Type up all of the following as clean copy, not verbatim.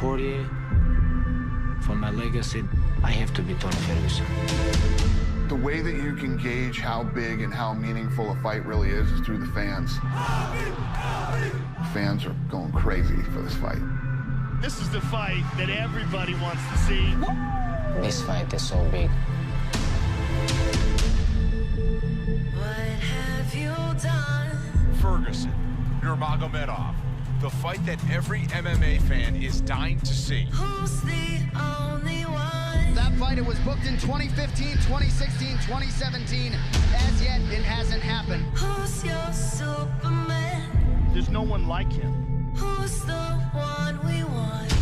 Poirier, for my legacy, I have to be Tony Ferguson. The way that you can gauge how big and how meaningful a fight really is through the fans. Fans are going crazy for this fight. This is the fight that everybody wants to see. This fight is so big. What have you done? Ferguson, Nurmagomedov. The fight that every MMA fan is dying to see. Who's the only one? That fight, it was booked in 2015, 2016, 2017. As yet, it hasn't happened. Who's your Superman? There's no one like him. Who's the one we want?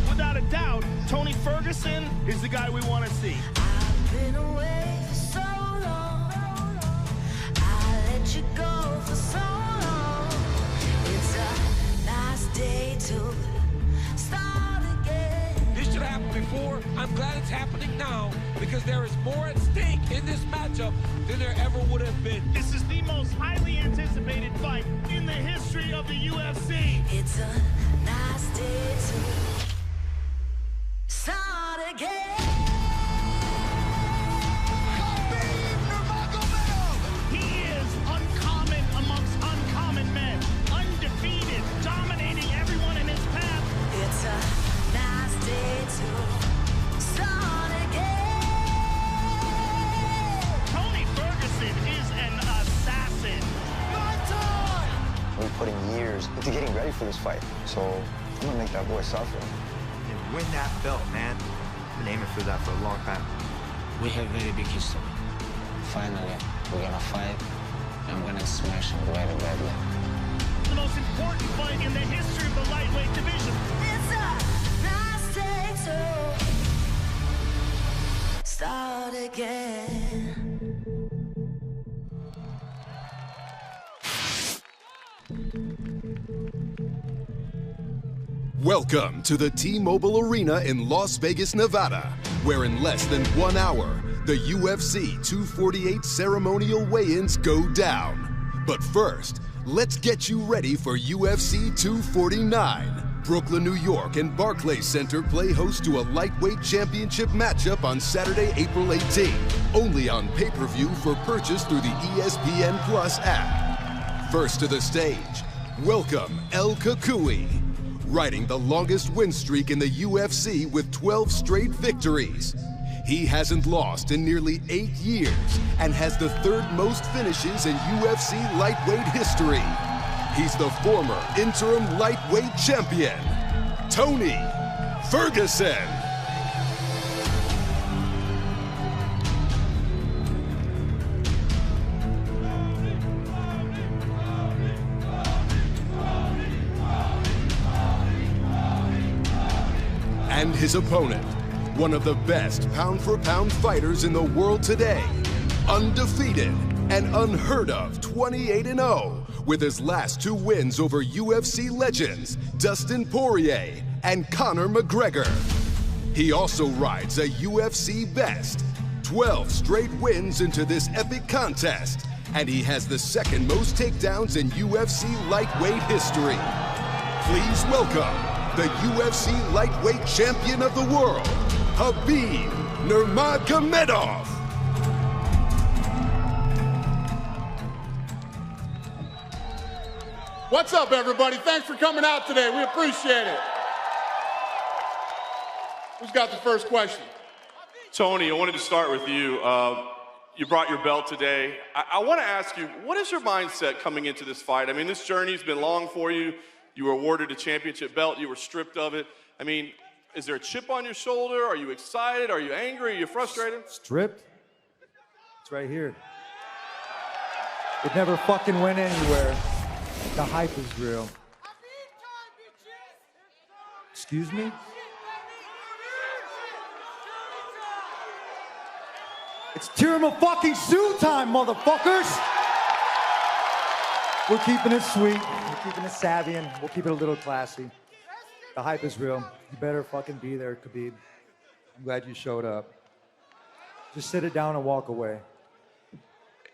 Without a doubt, Tony Ferguson is the guy we want to see. I've been away for so long. I let you go for so long. It's a nice day to start again. This should have happened before. I'm glad it's happening now because there is more at stake in this matchup than there ever would have been. This is the most highly anticipated fight in the history of the UFC. It's a nice day to start again. Khabib Nurmagomedov! He is uncommon amongst uncommon men. Undefeated, dominating everyone in his path. It's a nice day to start again. Tony Ferguson is an assassin. We're putting years into getting ready for this fight, so I'm gonna make that boy suffer. And win that belt, man. I've been aiming for that for a long time. We have very big history. Finally, we're gonna fight. I'm gonna smash him very badly. The most important fight in the history of the lightweight division. It's a nice day to start again. Welcome to the T-Mobile Arena in Las Vegas, Nevada, where in less than 1 hour, the UFC 248 ceremonial weigh-ins go down. But first, let's get you ready for UFC 249. Brooklyn, New York and Barclays Center play host to a lightweight championship matchup on Saturday, April 18th, only on pay-per-view for purchase through the ESPN Plus app. First to the stage, welcome El Kukui. Riding the longest win streak in the UFC with 12 straight victories. He hasn't lost in nearly 8 years and has the third most finishes in UFC lightweight history. He's the former interim lightweight champion, Tony Ferguson. And his opponent, one of the best pound-for-pound fighters in the world today, undefeated and unheard of 28-0, with his last 2 wins over UFC legends Dustin Poirier and Conor McGregor. He also rides a UFC best, 12 straight wins into this epic contest, and he has the second most takedowns in UFC lightweight history. Please welcome the UFC lightweight champion of the world, Khabib Nurmagomedov. What's up, everybody? Thanks for coming out today. We appreciate it. Who's got the first question? Tony, I wanted to start with you. You brought your belt today. I want to ask you, what is your mindset coming into this fight? I mean, this journey's been long for you. You were awarded a championship belt. You were stripped of it. I mean, is there a chip on your shoulder? Are you excited? Are you angry? Are you frustrated? Stripped? It's right here. It never fucking went anywhere. The hype is real. Excuse me? It's Tirama fucking Sue time, motherfuckers! We're keeping it sweet, we're keeping it savvy, and we'll keep it a little classy. The hype is real. You better fucking be there, Khabib. I'm glad you showed up. Just sit it down and walk away.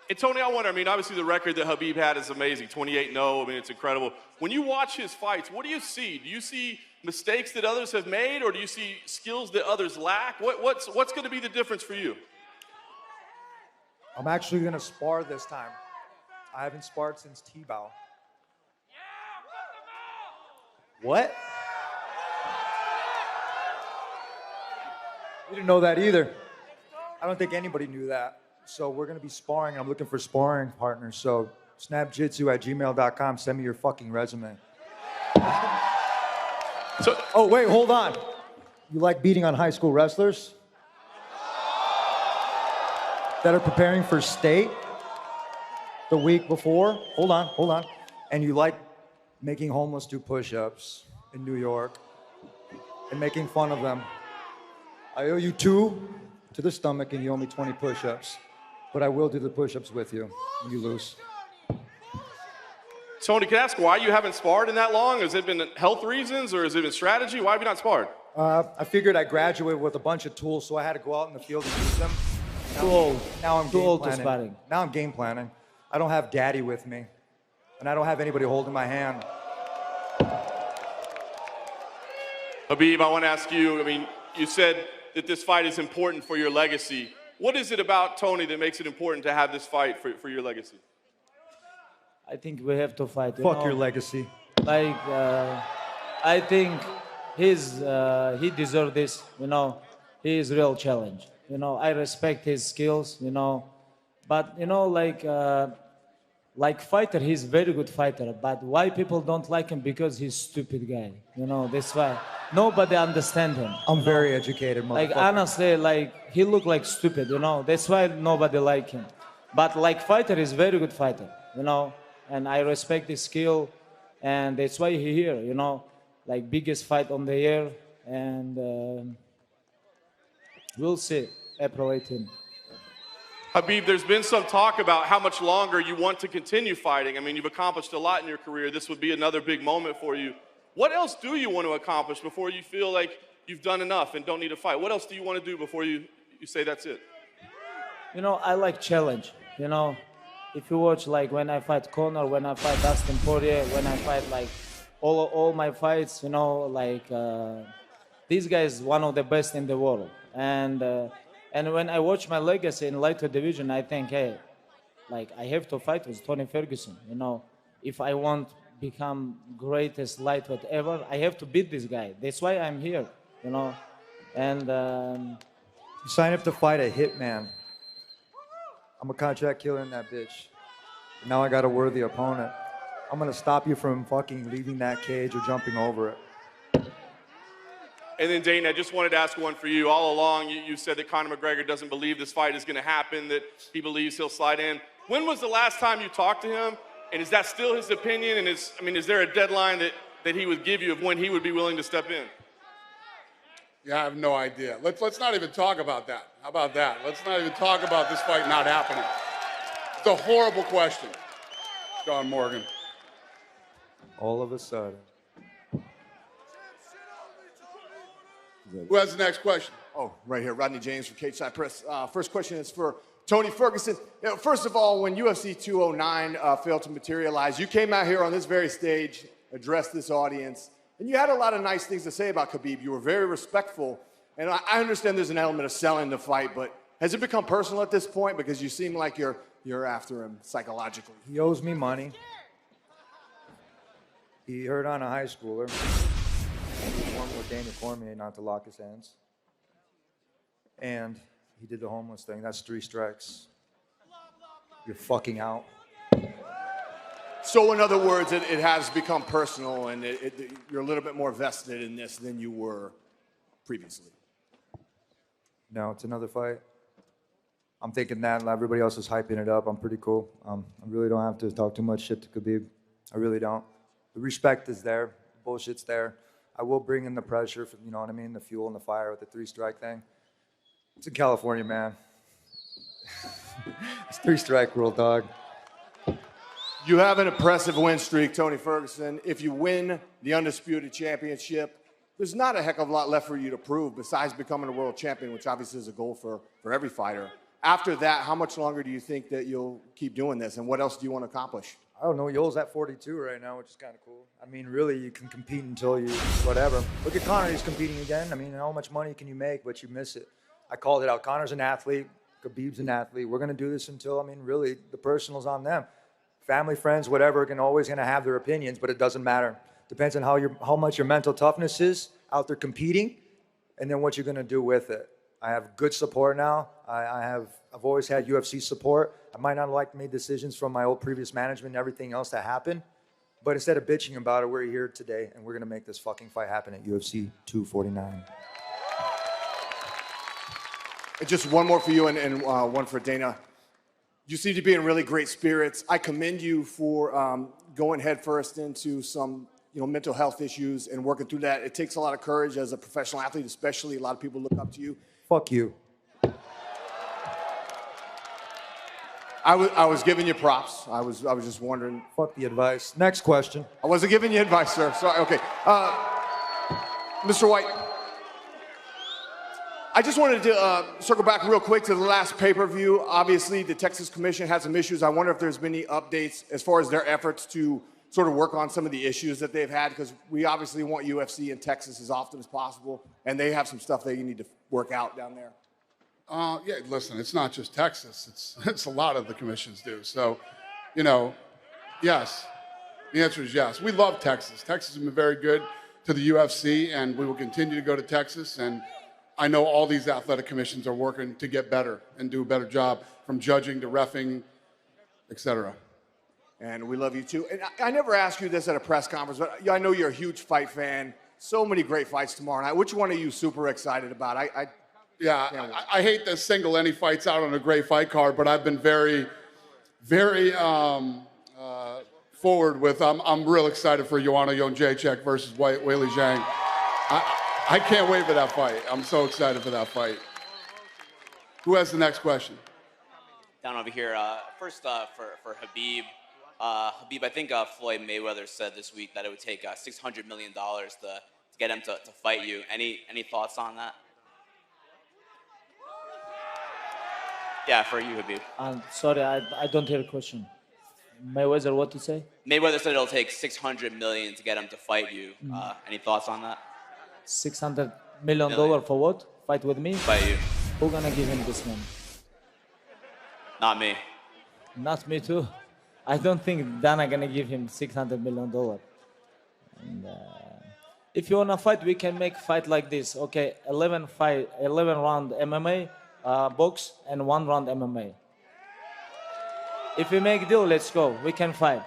And Tony, I wonder, I mean, obviously the record that Khabib had is amazing, 28-0, I mean, it's incredible. When you watch his fights, what do you see? Do you see mistakes that others have made, or do you see skills that others lack? What's going to be the difference for you? I'm actually going to spar this time. I haven't sparred since T-Bow. What? You didn't know that either. I don't think anybody knew that. So we're going to be sparring. I'm looking for sparring partners. So snapjitsu@gmail.com. Send me your fucking resume. Oh, wait, hold on. You like beating on high school wrestlers that are preparing for state the week before? Hold on. And you like making homeless do push-ups in New York and making fun of them. I owe you 2 to the stomach and you owe me 20 push-ups. But I will do the push-ups with you when you lose. Tony, can I ask why you haven't sparred in that long? Has it been health reasons or has it been strategy? Why have you not sparred? I figured I graduated with a bunch of tools, so I had to go out in the field and use them. Now I'm Too old to game planning. sparring. Now I'm game planning. I don't have daddy with me. And I don't have anybody holding my hand. Khabib, I want to ask you, I mean, you said that this fight is important for your legacy. What is it about Tony that makes it important to have this fight for your legacy? I think we have to fight. Fuck your legacy. Like, I think he deserves this, you know. He is real challenge. You know, I respect his skills, you know. But, you know, like fighter, he's very good fighter. But why people don't like him? Because he's stupid guy. You know, that's why. Nobody understand him. I'm very educated, motherfucker. Like, honestly, like, he look like stupid, you know. That's why nobody like him. But like fighter, he's very good fighter, you know. And I respect his skill. And that's why he here, you know. Like, biggest fight on the year. And we'll see, April 18. Khabib, there's been some talk about how much longer you want to continue fighting. I mean, you've accomplished a lot in your career. This would be another big moment for you. What else do you want to accomplish before you feel like you've done enough and don't need to fight? What else do you want to do before you say that's it? You know, I like challenge. You know, if you watch, like, when I fight Conor, when I fight Dustin Poirier, when I fight, like, all my fights, you know, like, this guy is one of the best in the world. And when I watch my legacy in lightweight division, I think, hey, like, I have to fight with Tony Ferguson. You know, if I want become greatest lightweight ever, I have to beat this guy. That's why I'm here, you know. And you sign up to fight a hitman. I'm a contract killer in that bitch. Now I got a worthy opponent. I'm gonna stop you from fucking leaving that cage or jumping over it. And then, Dana, I just wanted to ask one for you. All along, you said that Conor McGregor doesn't believe this fight is going to happen, that he believes he'll slide in. When was the last time you talked to him? And is that still his opinion? And is there a deadline that he would give you of when he would be willing to step in? Yeah, I have no idea. Let's not even talk about that. How about that? Let's not even talk about this fight not happening. It's a horrible question, John Morgan. All of a sudden. Who has the next question? Oh, right here, Rodney James from Cage Side Press. First question is for Tony Ferguson. You know, first of all, when UFC 209 failed to materialize, you came out here on this very stage, addressed this audience, and you had a lot of nice things to say about Khabib. You were very respectful, and I understand there's an element of selling the fight, but has it become personal at this point? Because you seem like you're after him psychologically. He owes me money. He hurt on a high schooler. He warned with Daniel Cormier not to lock his hands. And he did the homeless thing. That's 3 strikes. You're fucking out. So in other words, it has become personal, and you're a little bit more vested in this than you were previously. No, it's another fight. I'm thinking that everybody else is hyping it up. I'm pretty cool. I really don't have to talk too much shit to Khabib. I really don't. The respect is there. Bullshit's there. I will bring in the pressure, for, you know what I mean, the fuel and the fire with the 3-strike thing. It's in California, man. It's 3-strike rule, dog. You have an impressive win streak, Tony Ferguson. If you win the Undisputed Championship, there's not a heck of a lot left for you to prove besides becoming a world champion, which obviously is a goal for every fighter. After that, how much longer do you think that you'll keep doing this, and what else do you want to accomplish? I don't know. Yoel's at 42 right now, which is kind of cool. I mean, really, you can compete until you whatever. Look at Conor. He's competing again. I mean, how much money can you make, but you miss it? I called it out. Conor's an athlete. Khabib's an athlete. We're going to do this until, I mean, really, the personal's on them. Family, friends, whatever, always going to have their opinions, but it doesn't matter. Depends on how much your mental toughness is out there competing, and then what you're going to do with it. I have good support now. I've always had UFC support. I might not like made decisions from my old previous management and everything else that happened, but instead of bitching about it, we're here today, and we're going to make this fucking fight happen at UFC 249. Just one more for you and one for Dana. You seem to be in really great spirits. I commend you for going headfirst into some mental health issues and working through that. It takes a lot of courage as a professional athlete, especially. A lot of people look up to you. Fuck you. I was giving you props. I was just wondering. Fuck the advice. Next question. I wasn't giving you advice, sir. Sorry. Okay. Mr. White, I just wanted to circle back real quick to the last pay-per-view. Obviously, the Texas Commission had some issues. I wonder if there's been any updates as far as their efforts to sort of work on some of the issues that they've had, because we obviously want UFC in Texas as often as possible, and they have some stuff that you need to work out down there. Yeah, listen, it's not just Texas. It's a lot of the commissions do. So, yes. The answer is yes. We love Texas. Texas has been very good to the UFC, and we will continue to go to Texas. And I know all these athletic commissions are working to get better and do a better job, from judging to reffing, et cetera. And we love you too. And I never asked you this at a press conference, but I know you're a huge fight fan. So many great fights tomorrow night. Which one are you super excited about? I hate to single any fights out on a great fight card, but I've been very, very forward with. I'm real excited for Joanna Jędrzejczyk versus Weili Zhang. I can't wait for that fight. I'm so excited for that fight. Who has the next question? Down over here. First for Khabib. Khabib, I think Floyd Mayweather said this week that it would take $600 million to get him to fight you. Any thoughts on that? Yeah, for you, Khabib. Sorry, I don't hear the question. Mayweather, what to say? Mayweather said it'll take $600 million to get him to fight you. Any thoughts on that? $600 million for what? Fight with me? Fight you. Who gonna give him this money? Not me. Not me too. I don't think Dana gonna give him $600 million. And, if you wanna fight, we can make fight like this. Okay, 11 round MMA, box, and 1 round MMA. If we make deal, let's go. We can fight.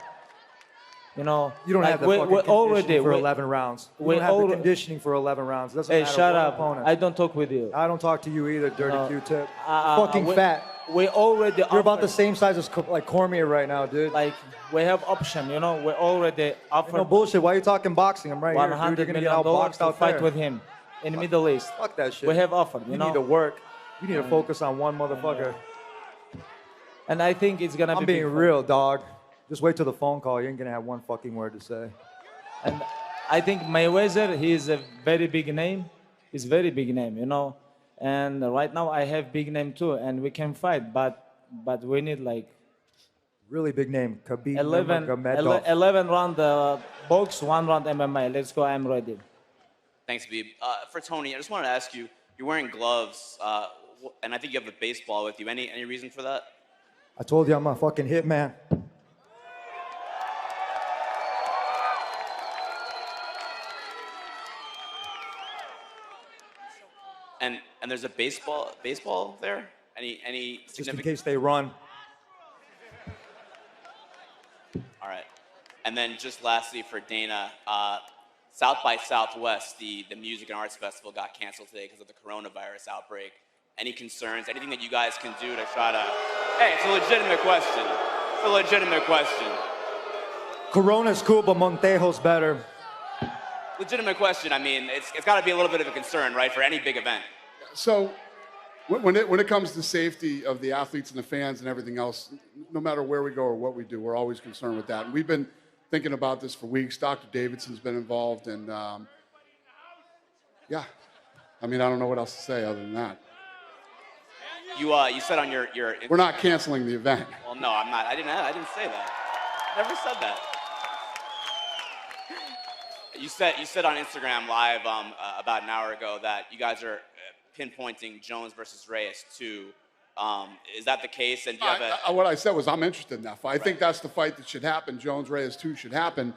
You don't have the fucking conditioning for 11 rounds. You don't have the conditioning for 11 rounds. Doesn't hey, matter shut what up. opponent. I don't talk with you. I don't talk to you either, dirty Q-tip. Fucking fat. We already. You're about the same size as like Cormier right now, dude. Like we have option, we already offered. No bullshit. Why are you talking boxing? I'm right here, dude. You're gonna get outboxed out fight there. with him in the Middle East. Fuck that shit. We have offered. You need to work. You need to focus on one motherfucker. And I think it's gonna be. I'm being real, dog. Just wait till the phone call. You ain't gonna have one fucking word to say. And I think Mayweather, he is a very big name. He's a very big name, And right now I have big name too, and we can fight, but we need like really big name. Khabib 11 round box, 1 round MMA. Let's go. I'm ready. Thanks, Khabib. For Tony, I just wanted to ask you. You're wearing gloves, and I think you have a baseball with you. Any reason for that? I told you I'm a fucking hitman. And there's a baseball there? Any Just significant? in case they run. All right. And then just lastly for Dana, South by Southwest, the Music and Arts Festival got canceled today because of the coronavirus outbreak. Any concerns? Anything that you guys can do to try to... Hey, it's a legitimate question. It's a legitimate question. Corona's cool, but Montejo's better. Legitimate question. I mean, it's got to be a little bit of a concern, right, for any big event. So when it comes to safety of the athletes and the fans and everything else, no matter where we go or what we do, we're always concerned with that. And we've been thinking about this for weeks. Dr. Davidson's been involved, and yeah. I mean, I don't know what else to say other than that. You said on your We're not canceling the event. Well, no, I'm not. I didn't say that. Never said that. You said on Instagram Live about an hour ago that you guys are pinpointing Jones versus Reyes too. Is that the case? And do you have what I said was I'm interested in that fight. I think that's the fight that should happen. Jones Reyes 2 should happen.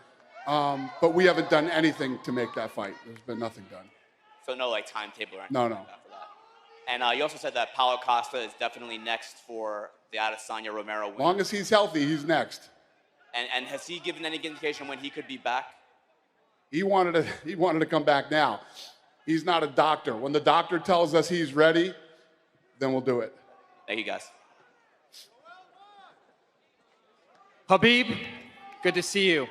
But we haven't done anything to make that fight. There's been nothing done. So no like timetable or anything No. like that for that. And you also said that Paulo Costa is definitely next for the Adesanya Romero win. As long as he's healthy, he's next. And has he given any indication when he could be back? He wanted to come back now. He's not a doctor. When the doctor tells us he's ready, then we'll do it. Thank you, guys. Khabib, good to see you.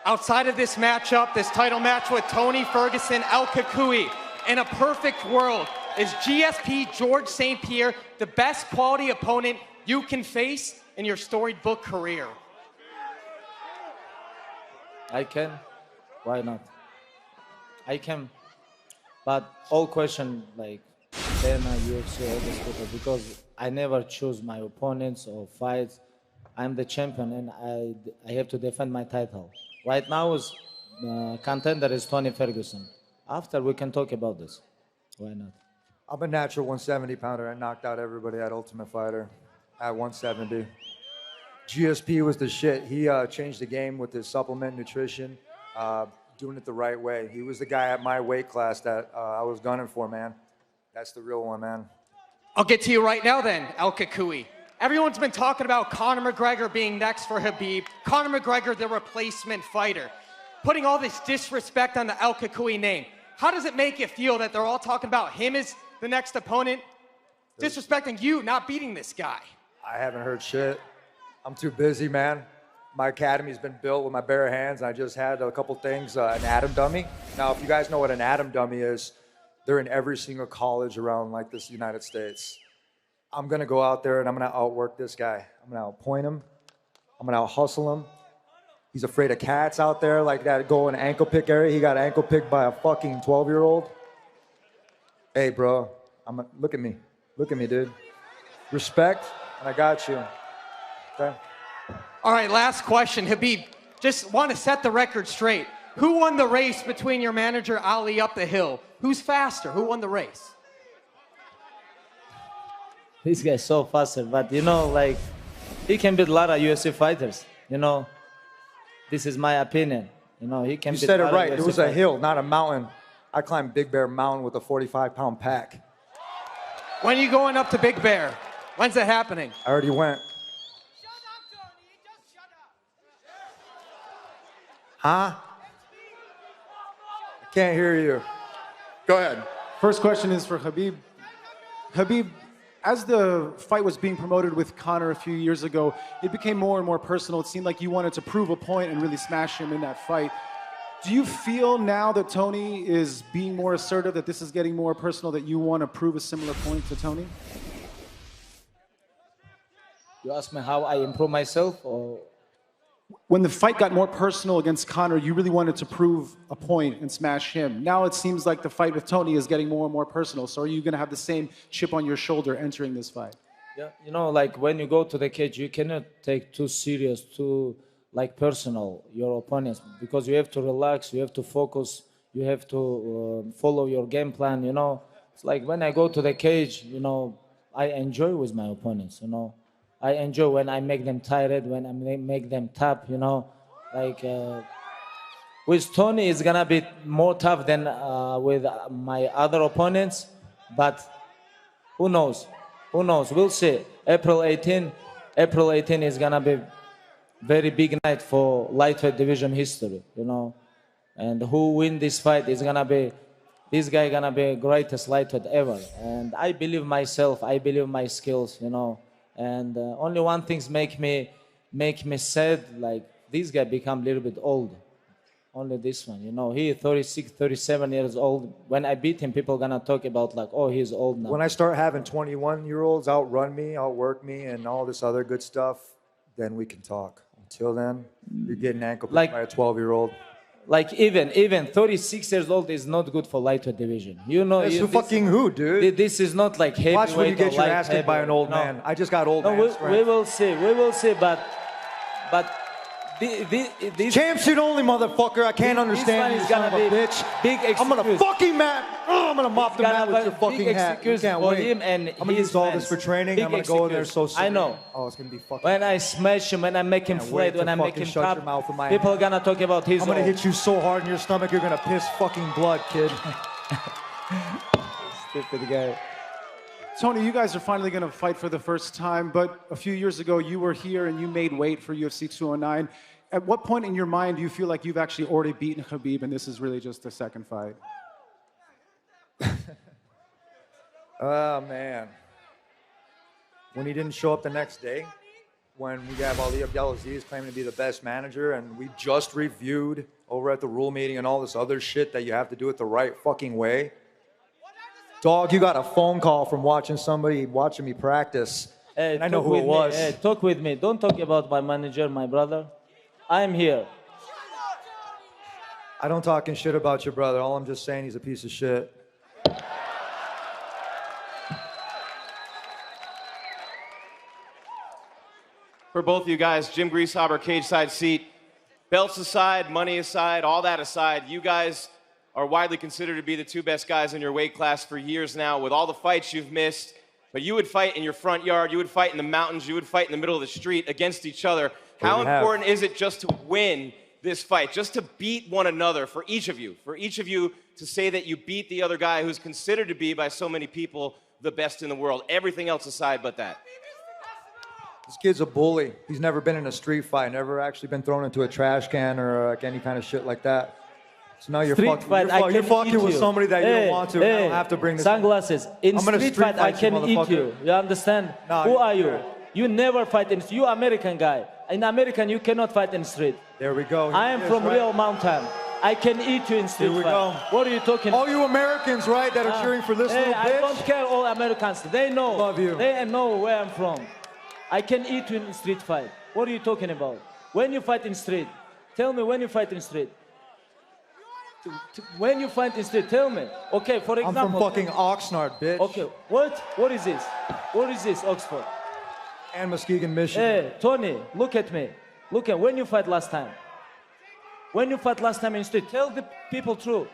Outside of this matchup, this title match with Tony Ferguson, El Kakui, in a perfect world, is GSP George St. Pierre the best quality opponent you can face in your storied book career? I can. Why not? I can. But all question like Dana, UFC, all these people, because I never choose my opponents or fights. I'm the champion and I have to defend my title. Right now is contender is Tony Ferguson. After we can talk about this. Why not? I'm a natural 170 pounder. I knocked out everybody at Ultimate Fighter at 170. GSP was the shit. He changed the game with his supplement nutrition, doing it the right way. He was the guy at my weight class that I was gunning for, man. That's the real one, man. I'll get to you right now then, El Kakui. Everyone's been talking about Conor McGregor being next for Khabib. Conor McGregor, the replacement fighter. Putting all this disrespect on the El Kakui name. How does it make you feel that they're all talking about him as the next opponent? Disrespecting you, not beating this guy. I haven't heard shit. I'm too busy, man. My academy's been built with my bare hands. I just had a couple things, an atom dummy. Now, if you guys know what an atom dummy is, they're in every single college around like this United States. I'm gonna go out there and I'm gonna outwork this guy. I'm gonna outpoint him. I'm gonna out-hustle him. He's afraid of cats out there like that go in ankle pick area. He got ankle picked by a fucking 12-year-old. Hey, bro, look at me. Look at me, dude. Respect, and I got you. Okay? All right, last question. Khabib, just want to set the record straight. Who won the race between your manager, Ali, up the hill? Who's faster? Who won the race? This guy's so faster, but you know, like, he can beat a lot of UFC fighters, you know. This is my opinion. You know, he can You beat said a it lot right. of It UFC was a fighters. hill, not a mountain. I climbed Big Bear Mountain with a 45-pound pack. When are you going up to Big Bear? When's that happening? I already went. Huh? I can't hear you. Go ahead. First question is for Khabib. Khabib, as the fight was being promoted with Conor a few years ago, it became more and more personal. It seemed like you wanted to prove a point and really smash him in that fight. Do you feel now that Tony is being more assertive, that this is getting more personal, that you want to prove a similar point to Tony? You ask me how I improve myself, or When the fight got more personal against Conor, you really wanted to prove a point and smash him. Now it seems like the fight with Tony is getting more and more personal. So are you going to have the same chip on your shoulder entering this fight? yeah, you know, like when you go to the cage, you cannot take too serious, too like personal your opponents, because you have to relax, you have to focus, you have to follow your game plan. You know, it's like when I go to the cage, you know, I enjoy with my opponents. You know, I enjoy when I make them tired, when I make them tap. You know, like with Tony, it's gonna be more tough than with my other opponents, but who knows? Who knows? We'll see. April 18 is gonna be very big night for lightweight division history, you know. And who win this fight is gonna be, this guy gonna be greatest lightweight ever. And I believe myself, I believe my skills, you know. And only one thing make me sad, like this guy become a little bit old. Only this one, you know. He 36, 37 years old. When I beat him, people gonna talk about like, oh, he's old now. When I start having 21-year-olds outrun me, outwork me, and all this other good stuff, then we can talk. Until then, you're getting ankle picked by a 12-year-old. Like even 36 years old is not good for lightweight division. You know, It's who, dude? This is not like heavyweight. Watch when you get or your light ass kicked by an old heavyweight. man. I just got old No, man we strength. will see. We will see. But this Champ shit only, motherfucker. I can't understand you, is son gonna of a be bitch. big I'm gonna excuse. fucking I'm gonna mop the It's mat gonna with be your fucking big hat. You excuse can't for wait. him and I'm gonna his use all fans. this for training. Big I'm gonna go in there excuse. so I serene. know. Oh, it's gonna be fucking. When I smash him, when I make him Can't flat, wait when to I make fucking him shut top, your mouth with my people hand. are gonna talk about his. I'm gonna hit you so hard in your stomach, you're gonna piss fucking blood, kid. Stupid guy. Tony, you guys are finally going to fight for the first time, but a few years ago you were here and you made weight for UFC 209. At what point in your mind do you feel like you've actually already beaten Khabib and this is really just the second fight? Oh, man. When he didn't show up the next day, when we have Ali Abdelaziz claiming to be the best manager, and we just reviewed over at the rule meeting and all this other shit that you have to do it the right fucking way. Dog, you got a phone call from watching me practice. Hey, and I know talk who with it me. was. Hey, talk with me. Don't talk about my manager, my brother. I'm here. I don't talking shit about your brother. All I'm just saying, he's a piece of shit. For both of you guys, Jim Greasehaber, cage side seat. Belts aside, money aside, all that aside, you guys are widely considered to be the two best guys in your weight class for years now, with all the fights you've missed. But you would fight in your front yard, you would fight in the mountains, you would fight in the middle of the street against each other. How important is it just to win this fight, just to beat one another for each of you to say that you beat the other guy who's considered to be by so many people the best in the world, everything else aside but that? This kid's a bully. He's never been in a street fight, never actually been thrown into a trash can or like any kind of shit like that. So now you're fucking with somebody that you don't want to. I don't have to bring this. Sunglasses. In street fight, I can eat you. You understand? Who are you? You never fight in. You American guy. In American, you cannot fight in street. There we go. I am from real mountain. I can eat you in street Here we fight. go. What are you talking? All you Americans, right, that are cheering for this little bitch? I don't care. All Americans. They know. Love you. They know where I'm from. I can eat you in street fight. What are you talking about? When you fight in street, tell me when you fight in street. When you fight in street, tell me. Okay, for example. I'm from fucking Oxnard, bitch. Okay, what? What is this? What is this, Oxford? And Muskegon, Michigan. Hey, Tony, look at me. Look at when you fight last time. When you fight last time in street, tell the people true.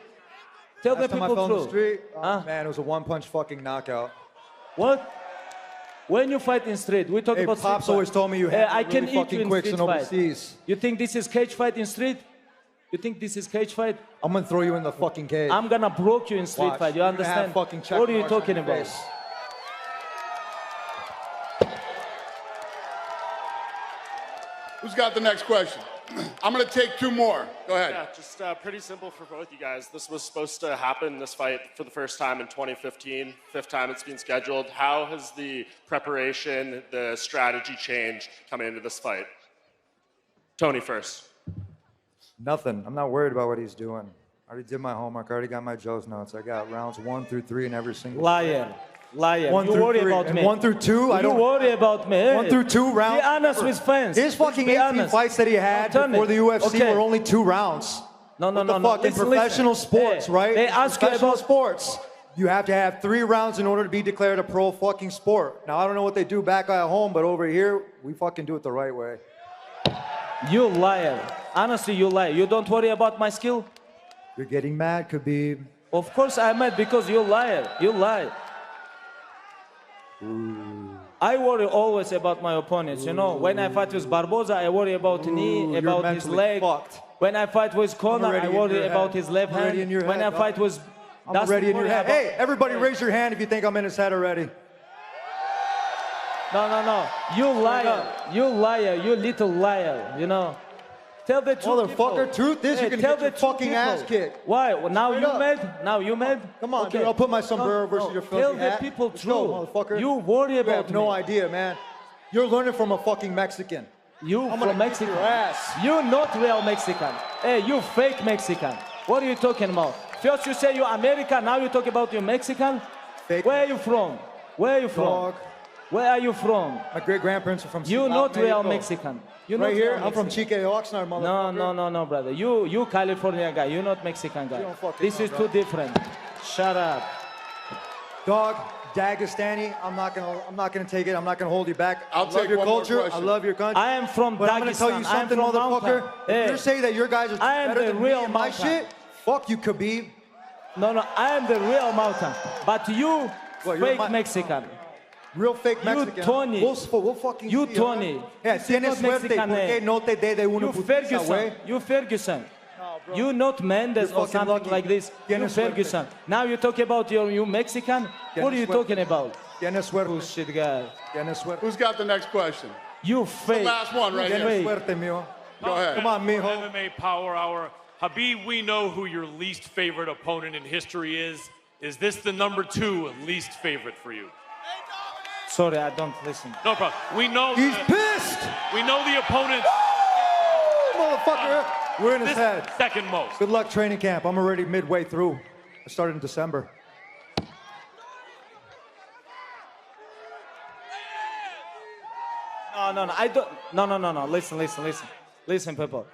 Tell Last the time I people fell true. in the street, man, it was a one-punch fucking knockout. What? When you fight in street, we talk about street Pops fight. always told me you had I can really eat you fucking in quicks street and fight. overseas. You think this is cage fight in street? You think this is cage fight? I'm gonna throw you in the fucking cage. I'm gonna broke you in street Watch. fight. You You're gonna have understand? fucking check What are you marks on talking your about? face. Who's got the next question? I'm going to take two more. Go ahead. Yeah, just pretty simple for both you guys. This was supposed to happen, this fight, for the first time in 2015, fifth time it's been scheduled. How has the preparation, the strategy changed coming into this fight? Tony first. Nothing. I'm not worried about what he's doing. I already did my homework. I already got my Joe's notes. I got rounds 1 through 3 in every single. Liar. Liar. One You through worry three. about And me. 1 through 2, I don't worry about me. Hey. 1 through 2 rounds. Be honest with fans. His fucking Be 18 honest. fights that he had Tell me. before the UFC Okay. were only 2 rounds. No. Fucking Listen, professional listen. sports, Hey, right? They ask you Professional about sports. You have to have 3 rounds in order to be declared a pro fucking sport. Now I don't know what they do back at home, but over here we fucking do it the right way. You liar. Honestly, you lie. You don't worry about my skill? You're getting mad, Khabib. Of course I'm mad because you liar. You lie. I worry always about my opponents. You know, when I fight with Barboza, I worry about knee, about his leg. Fucked. When I fight with Conor, already I in worry your about head. his left I'm already hand. in your When head, I dog. fight with I'm Dustin already in your Poirier, head. Hey, everybody raise your hand if you think I'm in his head already. No. You liar. You liar. You little liar. You know. Tell the truth. Motherfucker, truth is you're gonna tell get your the truth, fucking people. ass kicked. Why? Well, now Straight you up. mad? Now you mad? Come on, Okay. dude. I'll put my sombrero versus your filthy Tell hat. the people Let's true. go, motherfucker. You worry You about have no me. idea, man. You're learning from a fucking Mexican. You I'm gonna from kick Mexico. your ass. You're not real Mexican. Hey, you fake Mexican. What are you talking about? First you say you're American, now you talk about you're Mexican? Fake. Where are you from? Where are you from? Dog. Where are you from? My great-grandparents are from You not real Mexican. You right not here, real I'm from Mexican. Chique Oxnard, motherfucker. No, brother. You California guy. You not Mexican guy. You don't fucking This know, is bro. too different. Shut up. Dog, Dagestani, I'm not gonna take it. I'm not gonna hold you back. I love take your one more culture. I question. love your country. I am from But I'm gonna tell you Dagestan. I am something, from motherfucker. mountain. If Hey. you say that your guys are I am better the than real me and my mountain. shit, fuck you, Khabib. No, I am the real mountain. But you, Well, you're fake my- Mexican. Real fake Mexican. You, Tony. We'll fucking You, see, Tony. huh? Yeah, This is tienes not suerte Mexican porque name. no te dé de una You putiza, Ferguson. güey. You Ferguson. bro. You not Mendes You're or fucking something lucky. like this. You Tienes Ferguson. Now you talk about you Mexican. What are you suerte. talking about? Tienes suerte. Bullshit guy. Tienes suerte. Who's got the next question? You The fake. last one right Tienes here. suerte, mijo. Go ahead. Come on, mijo. MMA Power Hour. Habib, we know who your least favorite opponent in history is. Is this the number 2 least favorite for you? Sorry, I don't listen. No problem. We know He's pissed. We know the opponent. Motherfucker. We're in his This head. second most. Good luck training camp. I'm already midway through. I started in December. No. I don't. No. Listen, people.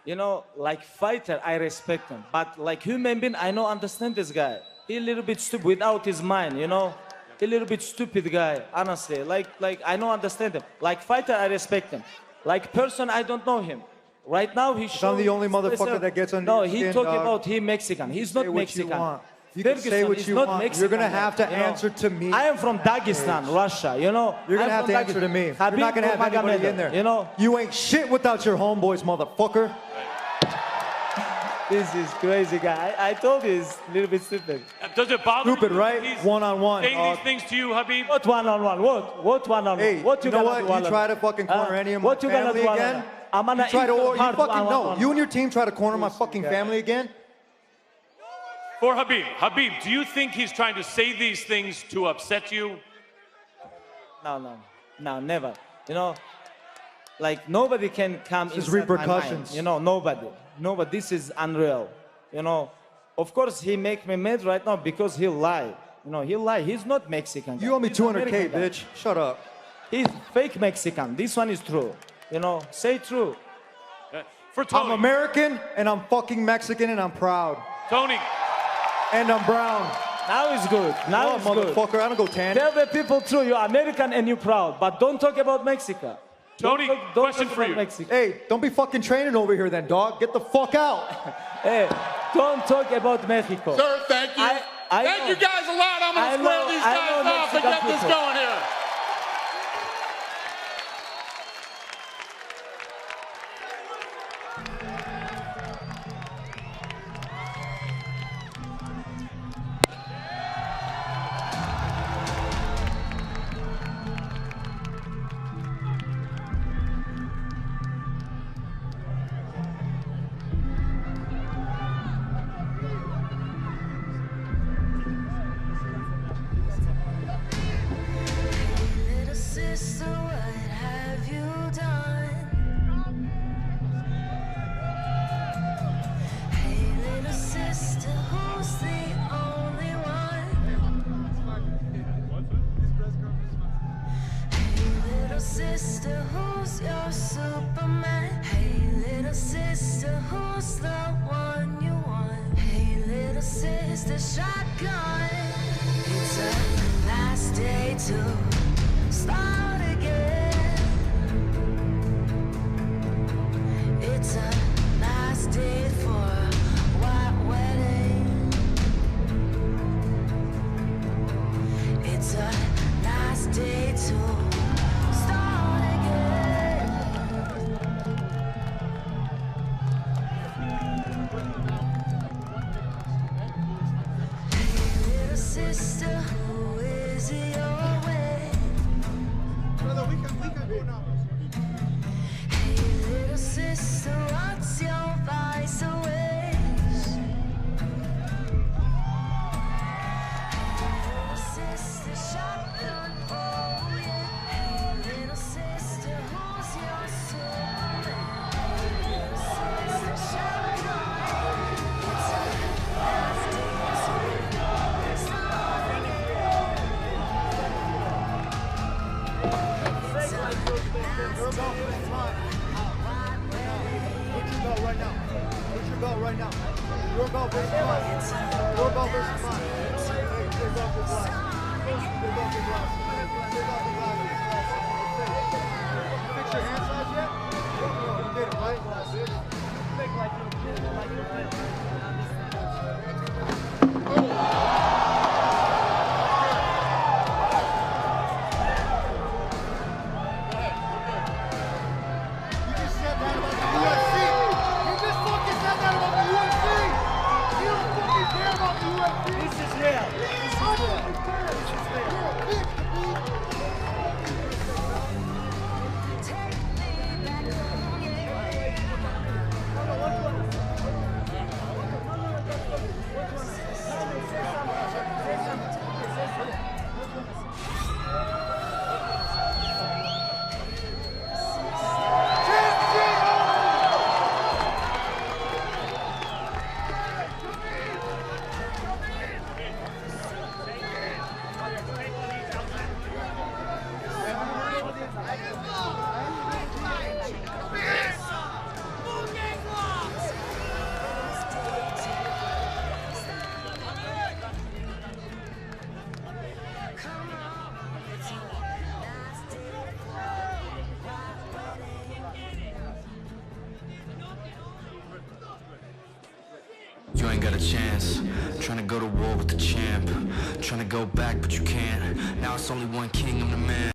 You know, like fighter, I respect him. But like human being, I don't understand this guy. He a little bit stupid without his mind, you know? He a little bit stupid guy, honestly. Like I don't understand him. Like fighter, I respect him. Like person, I don't know him. Right now, he's I'm the only motherfucker that gets under No, your he skin, talk dog. about he Mexican. He's Say not what Mexican. you want. You can say Ferguson what is you not want. Mexican, You're gonna have to you know? answer to me. I am from Dagestan, Russia, you know? You're gonna I'm have from to answer to me. You're Khabib not gonna have anybody Nurmagomedov, in there. You know? You ain't shit without your homeboys, motherfucker. This is crazy guy. I told you he's a little bit stupid. Does it bother Stupid, you? right? He's One-on-one. saying these things to you, Habib? What one-on-one? What one-on-one? Hey, what you know gonna what? do You one-on-one? try to fucking corner any of my what you gonna family do again? one-on-one? I'm gonna You try to, eat your you heart fucking, no, one-on-one. you and your team try to corner my fucking family again? For Habib, do you think he's trying to say these things to upset you? No, never. You know, like nobody can come This is inside my repercussions. mind. You know, nobody. This is unreal. You know, of course he make me mad right now because he lie. You know, he lie. He's not Mexican. You owe me He's 200K, American guy. bitch. Shut up. He's fake Mexican. This one is true. You know, say true. For Tony. I'm American and I'm fucking Mexican and I'm proud. Tony. And I'm brown. Now it's good. Now Oh, it's good. motherfucker, I don't go tan. Tell the people true. You're American and you're proud, but don't talk about Mexico. Tony, don't question talk for about you. Mexico. Hey, don't be fucking training over here then, dog. Get the fuck out. Hey, don't talk about Mexico. Sir, thank you. Thank you guys a lot. I'm going to square these guys off and get this going here. Little sister, what have you done? Hey, little sister, who's the only one? Hey, little sister, who's your Superman? Hey, little sister, who's the one you want? Hey, little sister, shotgun. It's a nice day to start again. It's a nice day for a white wedding. It's a nice day to start again. Hey, little sister, who is your way? Hey, little sister, what's your vice away? Little sister, shotgun, oh yeah. Hey, little sister, who's your Superman? Little sister, shotgun. It's a nice day to start again. your belt right now. Your belt versus mine. Your belt versus mine. Your belt for glass. Your belt for glass. Your belt for glass. You fix your hand size yet? No, you did it, right? Make like you're playing. You ain't got a chance. Trying to go to war with the champ. Trying to go back, but you can't. Now it's only one king, I'm the man.